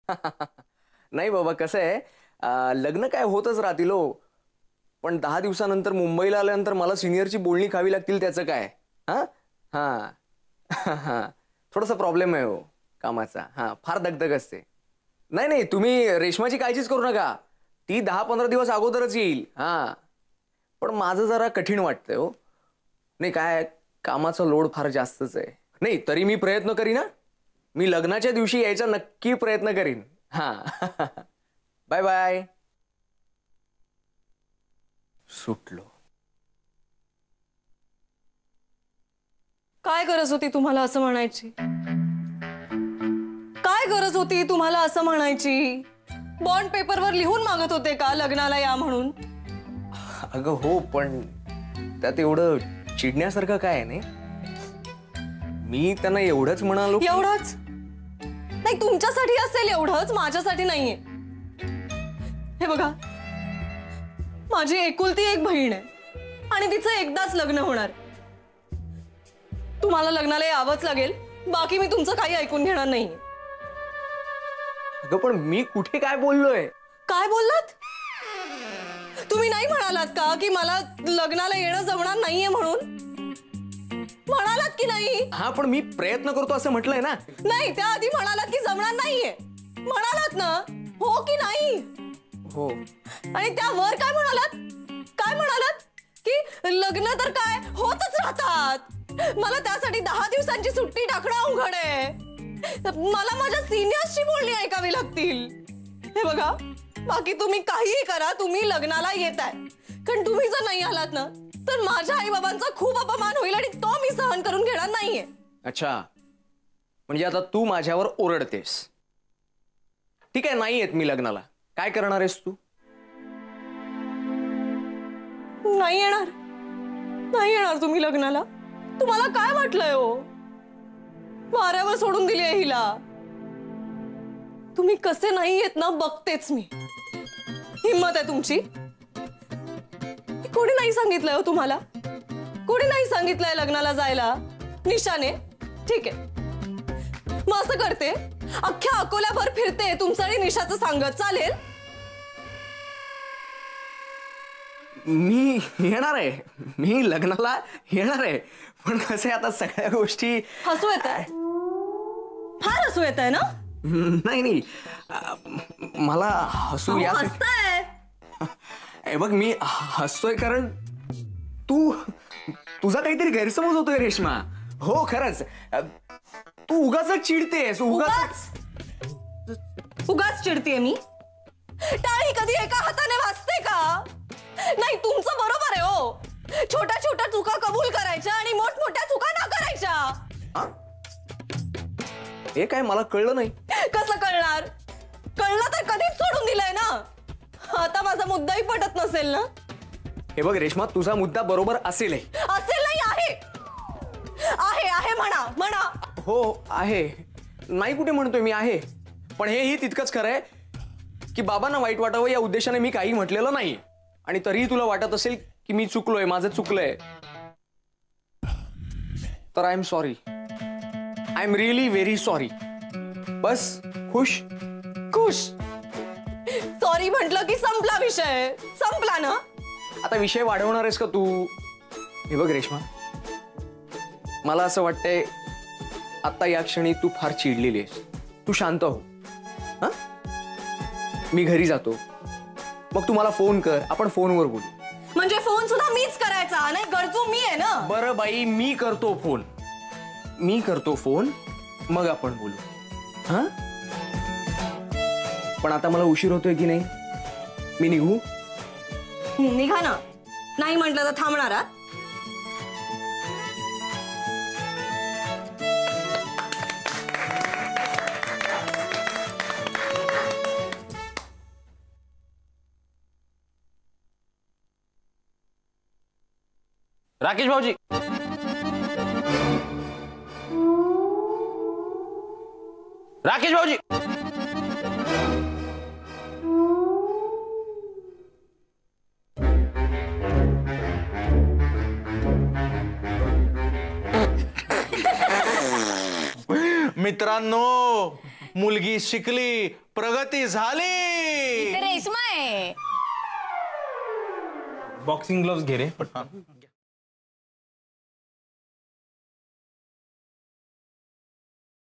नाही बाबा, कसं आहे, लग्न काय होतच राहतील हो, पण 10 दिवसानंतर मुंबईला आल्यानंतर मला सिनियरची बोलणी खावी लागतील, त्याचं काय? हां हां थोडासा प्रॉब्लेम आहे हो कामाचा. हां, फार दगदग असते. नाही नाही, तुम्ही रेश्माची काळजीच करू नका, ती 10-15 दिवस अगोदरच येईल. हां, पण माझं जरा कठीण वाटतंय हो. नाही काय, कामाचा लोड फार जास्तच आहे. नाही तरी मी प्रयत्न करीन ना, मी लग्नाच्या दिवशी यायचा नक्की प्रयत्न करीन. हां बाय बाय. सुटलो. काय गरज होती तुम्हाला असं म्हणायची? काय गरज होती तुम्हाला असं म्हणायची? बॉन्ड पेपरवर लिहून मागत होते का लग्नाला या म्हणून? अगं हो, पण त्यात एवढं चिडण्यासारखं काय आहे? नाही, मी त्यांना एवढंच म्हणालो. एवढंच नाही, तुमच्यासाठी असेल एवढंच, माझ्यासाठी नाहीये. हे बघा, माझी एकुलती एक बहीण आहे आणि तिचं एकदाच लग्न होणार. तुम्हाला लग्नाला यावंच लागेल, बाकी मी तुमचं काही ऐकून घेणार नाही. अगं पण मी कुठे काय बोललोय? काय बोललात तुम्ही? नाही म्हणालात का की मला लग्नाला येणं जमणार नाहीये म्हणून? म्हणालात की नाही? हा, पण मी प्रयत्न करतो असं म्हटलंय ना. नाही, त्याआधी म्हणालात की जमणार नाहीये. म्हणालात ना, हो की नाही? हो. आणि त्यावर काय म्हणालात? काय म्हणालात की लग्न तर काय होतच राहतात, मला त्यासाठी 10 दिवसांची सुट्टी टाकणं अवघड आहे, मला माझ्या सिनियर्सची बोलणी ऐकावी लागतील. हे बघा, बाकी तुम्ही काहीही करा, तुम्ही लग्नाला येताय, कारण तुम्ही जर नाही आलात ना तर माझ्या आई बाबांचा खूप अपमान होईल आणि तो मी सहन करून घेणार नाहीये. अच्छा, म्हणजे आता तू माझ्यावर ओरडतेस. ठीक आहे, नाही येत मी लग्नाला, काय करणार आहेस तू? नाही येणार, नाही येणार तुम्ही लग्नाला? तुम्हाला काय वाटलंय हो? वाऱ्यावर सोडून दिली आहे हिला. तुम्ही कसे नाही येत ना बघतेच मी. हिम्मत आहे तुमची. कोणी नाही सांगितलंय हो तुम्हाला? कोणी नाही सांगितलंय लग्नाला जायला? निशाने ठीक आहे, मग असं करते, अख्ख्या अकोल्याभर फिरते तुमचं आणि निशाचं सांगत, चालेल? मी येणार आहे, मी लग्नाला येणार आहे, पण कसे आता सगळ्या गोष्टी. हसू येत आहे, फार हसू येत आहे ना? नाही नाही, मला हसू या. हसताय बघ, मी हसतोय कारण तुझा काहीतरी गैरसमज होतोय रेश्मा. हो खरंच, तू उगाच चिडतेस. उगाच चिडतेय मी? टाळी कधी एका हाताने वाजते का? नाही, तुमचं बरोबर आहे हो, छोट्या छोट्या चुका कबूल करायच्या आणि मोठमोठ्या चुका ना करायच्या. हे काय मला कळलं नाही. कसं कळणार? कळलं तर कधीच सोडून दिलंय ना. आता माझा मुद्दाही पटत नसेल ना? हे बघ रेश्मा, तुझा मुद्दा बरोबर असेल. असेल नाही, आहे आहे आहे, म्हणा म्हणा. हो आहे, नाही कुठे म्हणतोय मी, आहे. पण हेही तितकंच खरं आहे की बाबांना वाईट वाटावं या उद्देशाने मी काही म्हटलेलं नाही. आणि तरीही तुला वाटत असेल की मी चुकलोय, माझं चुकलंय, तर I am sorry. I am really very sorry. बस खुश खुश. सॉरी म्हटलं की संपला विषय, संपला ना. आता विषय वाढवणार आहेस का तू? हे बघ रेश्मा, मला असं वाटतंय आता या क्षणी तू फार चिडलेली आहेस. तू शांत हो. हा, मी घरी जातो, मग तू मला फोन कर, आपण फोनवर बोलू. म्हणजे फोन सुद्धा मीच करायचा? नाही, गरजू मी आहे ना. बरं बाई, मी करतो फोन, मग आपण बोलू. हा, पण आता मला उशीर होतोय की नाही? मी निघू? निघा ना. नाही म्हटलं तर थांबणार आहात? राकेश भाऊजी, राकेश भाऊजी, मित्रांनो, मुलगी शिकली प्रगती झाली. रेशमा आहे. बॉक्सिंग ग्लोव्स घे रे पटकन.